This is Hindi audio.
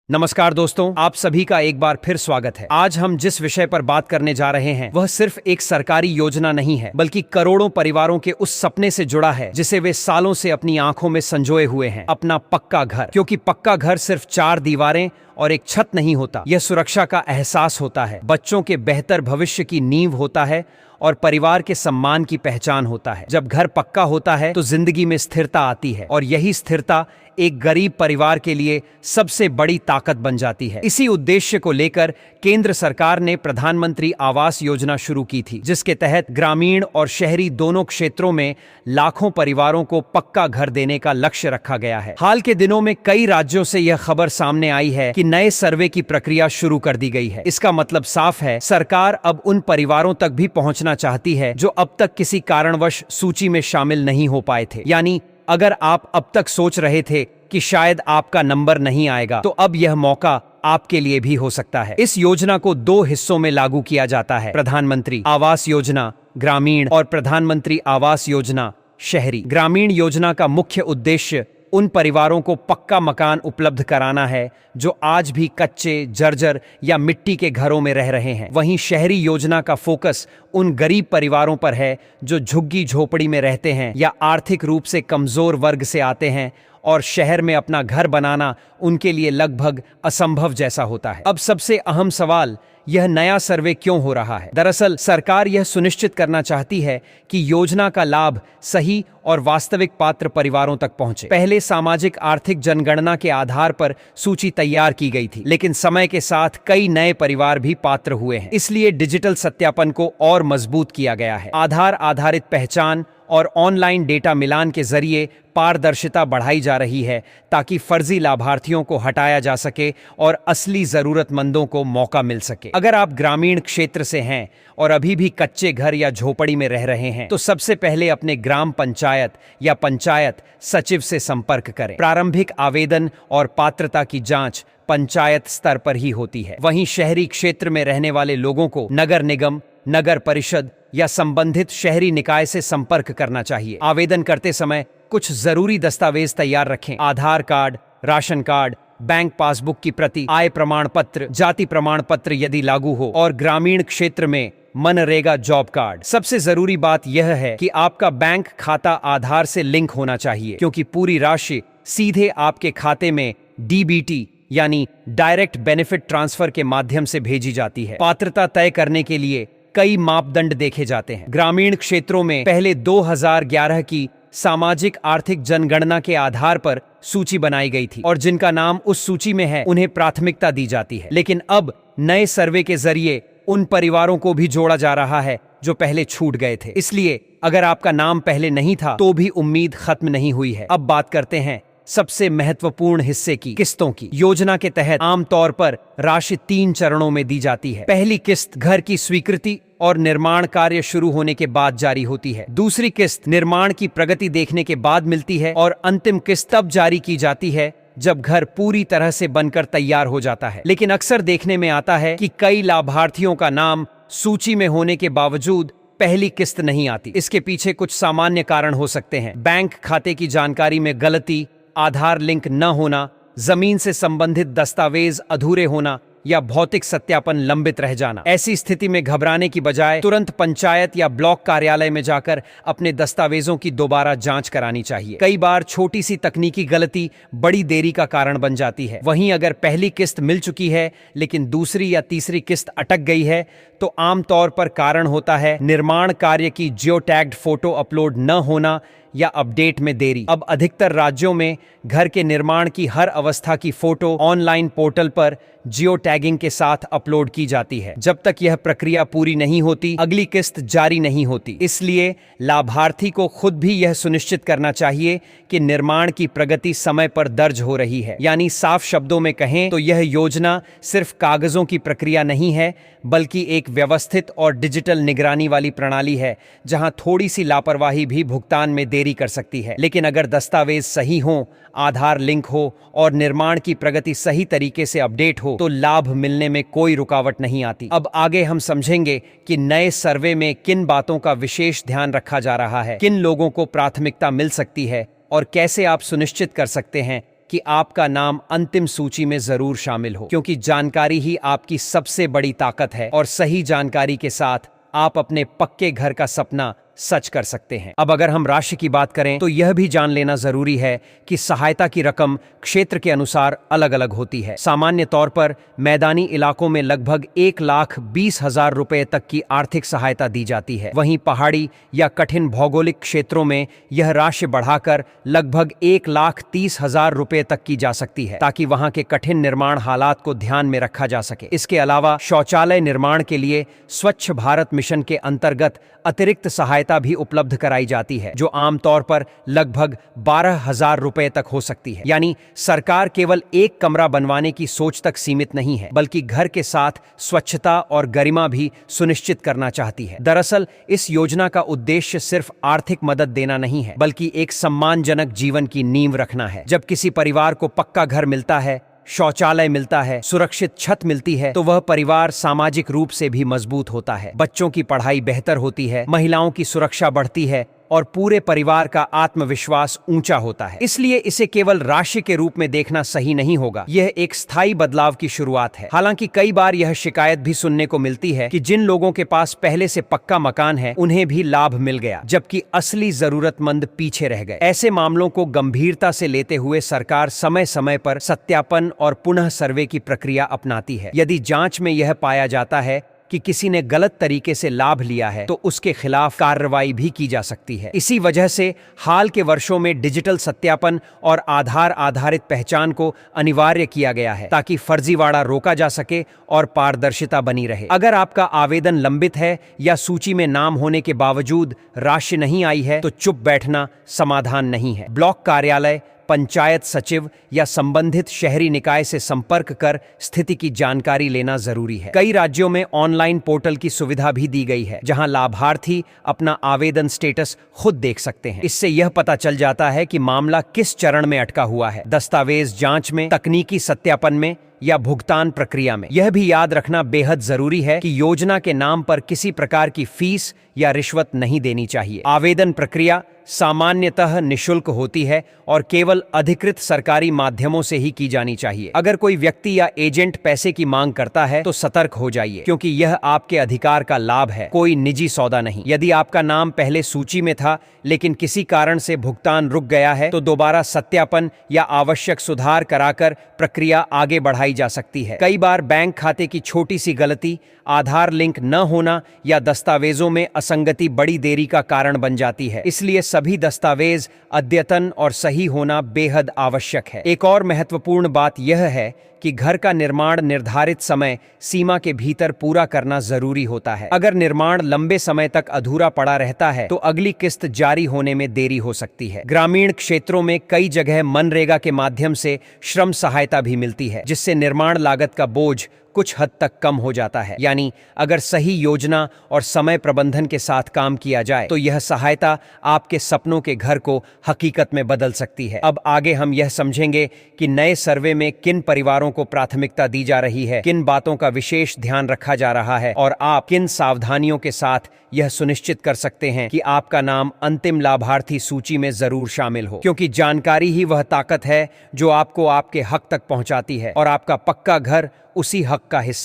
नमस्कार दोस्तों, आप सभी का एक बार फिर स्वागत है। आज हम जिस विषय पर बात करने जा रहे हैं वह सिर्फ एक सरकारी योजना नहीं है, बल्कि करोड़ों परिवारों के उस सपने से जुड़ा है जिसे वे सालों से अपनी आंखों में संजोए हुए हैं, अपना पक्का घर। क्योंकि पक्का घर सिर्फ 4 दीवारें और एक छत नहीं होता, यह सुरक्षा का एहसास होता है, बच्चों के बेहतर भविष्य की नींव होता है और परिवार के सम्मान की पहचान होता है। जब घर पक्का होता है तो जिंदगी में स्थिरता आती है और यही स्थिरता एक गरीब परिवार के लिए सबसे बड़ी ताकत बन जाती है। इसी उद्देश्य को लेकर केंद्र सरकार ने प्रधानमंत्री आवास योजना शुरू की थी, जिसके तहत ग्रामीण और शहरी दोनों क्षेत्रों में लाखों परिवारों को पक्का घर देने का लक्ष्य रखा गया है। हाल के दिनों में कई राज्यों से यह खबर सामने आई है कि नए सर्वे की प्रक्रिया शुरू कर दी गई है। इसका मतलब साफ है, सरकार अब उन परिवारों तक भी पहुंचना चाहती है जो अब तक किसी कारणवश सूची में शामिल नहीं हो पाए थे। यानी अगर आप अब तक सोच रहे थे कि शायद आपका नंबर नहीं आएगा, तो अब यह मौका आपके लिए भी हो सकता है। इस योजना को 2 हिस्सों में लागू किया जाता है, प्रधानमंत्री आवास योजना ग्रामीण और प्रधानमंत्री आवास योजना शहरी। ग्रामीण योजना का मुख्य उद्देश्य उन परिवारों को पक्का मकान उपलब्ध कराना है जो आज भी कच्चे, जर्जर या मिट्टी के घरों में रह रहे हैं। वहीं शहरी योजना का फोकस उन गरीब परिवारों पर है जो झुग्गी झोपड़ी में रहते हैं या आर्थिक रूप से कमजोर वर्ग से आते हैं और शहर में अपना घर बनाना उनके लिए लगभग असंभव जैसा होता है। अब सबसे अहम सवाल, यह नया सर्वे क्यों हो रहा है? दरअसल सरकार यह सुनिश्चित करना चाहती है कि योजना का लाभ सही और वास्तविक पात्र परिवारों तक पहुंचे। पहले सामाजिक आर्थिक जनगणना के आधार पर सूची तैयार की गई थी, लेकिन समय के साथ कई नए परिवार भी पात्र हुए हैं। इसलिए डिजिटल सत्यापन को और मजबूत किया गया है। आधार आधारित पहचान और ऑनलाइन डेटा मिलान के जरिए पारदर्शिता बढ़ाई जा रही है, ताकि फर्जी लाभार्थियों को हटाया जा सके और असली जरूरतमंदों को मौका मिल सके। अगर आप ग्रामीण क्षेत्र से हैं और अभी भी कच्चे घर या झोपड़ी में रह रहे हैं, तो सबसे पहले अपने ग्राम पंचायत या पंचायत सचिव से संपर्क करें। प्रारंभिक आवेदन और पात्रता की जांच पंचायत स्तर पर ही होती है। वहीं शहरी क्षेत्र में रहने वाले लोगों को नगर निगम, नगर परिषद या संबंधित शहरी निकाय से संपर्क करना चाहिए। आवेदन करते समय कुछ जरूरी दस्तावेज तैयार रखें। Aadhaar card, ration card, bank passbook की प्रति, आय प्रमाण पत्र, जाति प्रमाण पत्र यदि लागू हो, और ग्रामीण क्षेत्र में मनरेगा जॉब कार्ड। सबसे जरूरी बात यह है कि आपका बैंक खाता आधार से लिंक होना चाहिए, क्योंकि पूरी राशि सीधे आपके खाते में डीबीटी यानी डायरेक्ट बेनिफिट ट्रांसफर के माध्यम से भेजी जाती है। पात्रता तय करने के लिए कई मापदंड देखे जाते हैं। ग्रामीण क्षेत्रों में पहले 2011 की सामाजिक आर्थिक जनगणना के आधार पर सूची बनाई गई थी और जिनका नाम उस सूची में है उन्हें प्राथमिकता दी जाती है। लेकिन अब नए सर्वे के जरिए उन परिवारों को भी जोड़ा जा रहा है जो पहले छूट गए थे। इसलिए अगर आपका नाम पहले नहीं था तो भी उम्मीद खत्म नहीं हुई है। अब बात करते हैं सबसे महत्वपूर्ण हिस्से की, किस्तों की। योजना के तहत आमतौर पर राशि 3 चरणों में दी जाती है। पहली किस्त घर की स्वीकृति और निर्माण कार्य शुरू होने के बाद जारी होती है। दूसरी किस्त निर्माण की प्रगति देखने के बाद मिलती है और अंतिम किस्त तब जारी की जाती है जब घर पूरी तरह से बनकर तैयार हो जाता है। लेकिन अक्सर देखने में आता है कि कई लाभार्थियों का नाम सूची में होने के बावजूद पहली किस्त नहीं आती। इसके पीछे कुछ सामान्य कारण हो सकते हैं। बैंक खाते की जानकारी में गलती, आधार लिंक न होना, जमीन से संबंधित दस्तावेज अधूरे होना या भौतिक सत्यापन लंबित रह जाना। ऐसी स्थिति में घबराने की बजाय तुरंत पंचायत या ब्लॉक कार्यालय में जाकर अपने दस्तावेजों की दोबारा जांच करानी चाहिए। कई बार छोटी सी तकनीकी गलती बड़ी देरी का कारण बन जाती है। वहीं अगर पहली किस्त मिल चुकी है लेकिन दूसरी या तीसरी किस्त अटक गई है, तो आमतौर पर कारण होता है निर्माण कार्य की जियो टैग्ड फोटो अपलोड न होना या अपडेट में देरी। अब अधिकतर राज्यों में घर के निर्माण की हर अवस्था की फोटो ऑनलाइन पोर्टल पर जियो टैगिंग के साथ अपलोड की जाती है। जब तक यह प्रक्रिया पूरी नहीं होती, अगली किस्त जारी नहीं होती। इसलिए लाभार्थी को खुद भी यह सुनिश्चित करना चाहिए कि निर्माण की प्रगति समय पर दर्ज हो रही है। यानी साफ शब्दों में कहें तो यह योजना सिर्फ कागजों की प्रक्रिया नहीं है, बल्कि एक व्यवस्थित और डिजिटल निगरानी वाली प्रणाली है, जहां थोड़ी सी लापरवाही भी भुगतान में देरी कर सकती है। लेकिन अगर दस्तावेज सही हो, आधार लिंक हो और निर्माण की प्रगति सही तरीके से अपडेट हो, तो लाभ मिलने में कोई रुकावट नहीं आती। अब आगे हम समझेंगे कि नए सर्वे में किन बातों का विशेष ध्यान रखा जा रहा है, किन लोगों को प्राथमिकता मिल सकती है और कैसे आप सुनिश्चित कर सकते हैं कि आपका नाम अंतिम सूची में जरूर शामिल हो, क्योंकि जानकारी ही आपकी सबसे बड़ी ताकत है और सही जानकारी के साथ आप अपने पक्के घर का सपना सच कर सकते हैं। अब अगर हम राशि की बात करें तो यह भी जान लेना जरूरी है कि सहायता की रकम क्षेत्र के अनुसार अलग अलग होती है। सामान्य तौर पर मैदानी इलाकों में लगभग 1,20,000 रुपए तक की आर्थिक सहायता दी जाती है। वहीं पहाड़ी या कठिन भौगोलिक क्षेत्रों में यह राशि बढ़ाकर लगभग 1,30,000 रुपए तक की जा सकती है, ताकि वहां के कठिन निर्माण हालात को ध्यान में रखा जा सके। इसके अलावा शौचालय निर्माण के लिए स्वच्छ भारत मिशन के अंतर्गत अतिरिक्त सहायता भी उपलब्ध कराई जाती है, जो आमतौर पर लगभग 12,000 रुपए तक हो सकती है। यानी सरकार केवल एक कमरा बनवाने की सोच तक सीमित नहीं है, बल्कि घर के साथ स्वच्छता और गरिमा भी सुनिश्चित करना चाहती है। दरअसल इस योजना का उद्देश्य सिर्फ आर्थिक मदद देना नहीं है, बल्कि एक सम्मानजनक जीवन की नींव रखना है। जब किसी परिवार को पक्का घर मिलता है, शौचालय मिलता है, सुरक्षित छत मिलती है, तो वह परिवार सामाजिक रूप से भी मजबूत होता है। बच्चों की पढ़ाई बेहतर होती है, महिलाओं की सुरक्षा बढ़ती है और पूरे परिवार का आत्मविश्वास ऊंचा होता है। इसलिए इसे केवल राशि के रूप में देखना सही नहीं होगा। यह एक स्थायी बदलाव की शुरुआत है। हालांकि कई बार यह शिकायत भी सुनने को मिलती है कि जिन लोगों के पास पहले से पक्का मकान है, उन्हें भी लाभ मिल गया, जबकि असली जरूरतमंद पीछे रह गए। ऐसे मामलों को गंभीरता से लेते हुए सरकार समय समय पर सत्यापन और पुनः सर्वे की प्रक्रिया अपनाती है। यदि जांच में यह पाया जाता है कि किसी ने गलत तरीके से लाभ लिया है, तो उसके खिलाफ कार्रवाई भी की जा सकती है। इसी वजह से हाल के वर्षों में डिजिटल सत्यापन और आधार आधारित पहचान को अनिवार्य किया गया है, ताकि फर्जीवाड़ा रोका जा सके और पारदर्शिता बनी रहे। अगर आपका आवेदन लंबित है या सूची में नाम होने के बावजूद राशि नहीं आई है, तो चुप बैठना समाधान नहीं है। ब्लॉक कार्यालय, पंचायत सचिव या संबंधित शहरी निकाय से संपर्क कर स्थिति की जानकारी लेना जरूरी है। कई राज्यों में ऑनलाइन पोर्टल की सुविधा भी दी गई है, जहां लाभार्थी अपना आवेदन स्टेटस खुद देख सकते हैं। इससे यह पता चल जाता है कि मामला किस चरण में अटका हुआ है, दस्तावेज जांच में, तकनीकी सत्यापन में या भुगतान प्रक्रिया में। यह भी याद रखना बेहद जरूरी है कि योजना के नाम पर किसी प्रकार की फीस या रिश्वत नहीं देनी चाहिए। आवेदन प्रक्रिया सामान्यतः निशुल्क होती है और केवल अधिकृत सरकारी माध्यमों से ही की जानी चाहिए। अगर कोई व्यक्ति या एजेंट पैसे की मांग करता है, तो सतर्क हो जाइए, क्योंकि यह आपके अधिकार का लाभ है, कोई निजी सौदा नहीं। यदि आपका नाम पहले सूची में था लेकिन किसी कारण से भुगतान रुक गया है, तो दोबारा सत्यापन या आवश्यक सुधार कराकर प्रक्रिया आगे बढ़ाई जा सकती है। कई बार बैंक खाते की छोटी सी गलती, आधार लिंक न होना या दस्तावेजों में असंगति बड़ी देरी का कारण बन जाती है। इसलिए सभी दस्तावेज अद्यतन और सही होना बेहद आवश्यक है। एक और महत्वपूर्ण बात यह है कि घर का निर्माण निर्धारित समय सीमा के भीतर पूरा करना जरूरी होता है। अगर निर्माण लंबे समय तक अधूरा पड़ा रहता है, तो अगली किस्त जारी होने में देरी हो सकती है। ग्रामीण क्षेत्रों में कई जगह मनरेगा के माध्यम से श्रम सहायता भी मिलती है, जिससे निर्माण लागत का बोझ कुछ हद तक कम हो जाता है। यानी अगर सही योजना और समय प्रबंधन के साथ काम किया जाए, तो यह सहायता आपके सपनों के घर को हकीकत में बदल सकती है। अब आगे हम यह समझेंगे कि नए सर्वे में किन परिवारों को प्राथमिकता दी जा रही है, किन बातों का विशेष ध्यान रखा जा रहा है और आप किन सावधानियों के साथ यह सुनिश्चित कर सकते हैं कि आपका नाम अंतिम लाभार्थी सूची में जरूर शामिल हो, क्योंकि जानकारी ही वह ताकत है जो आपको आपके हक तक पहुंचाती है और आपका पक्का घर उसी हक का हिस्सा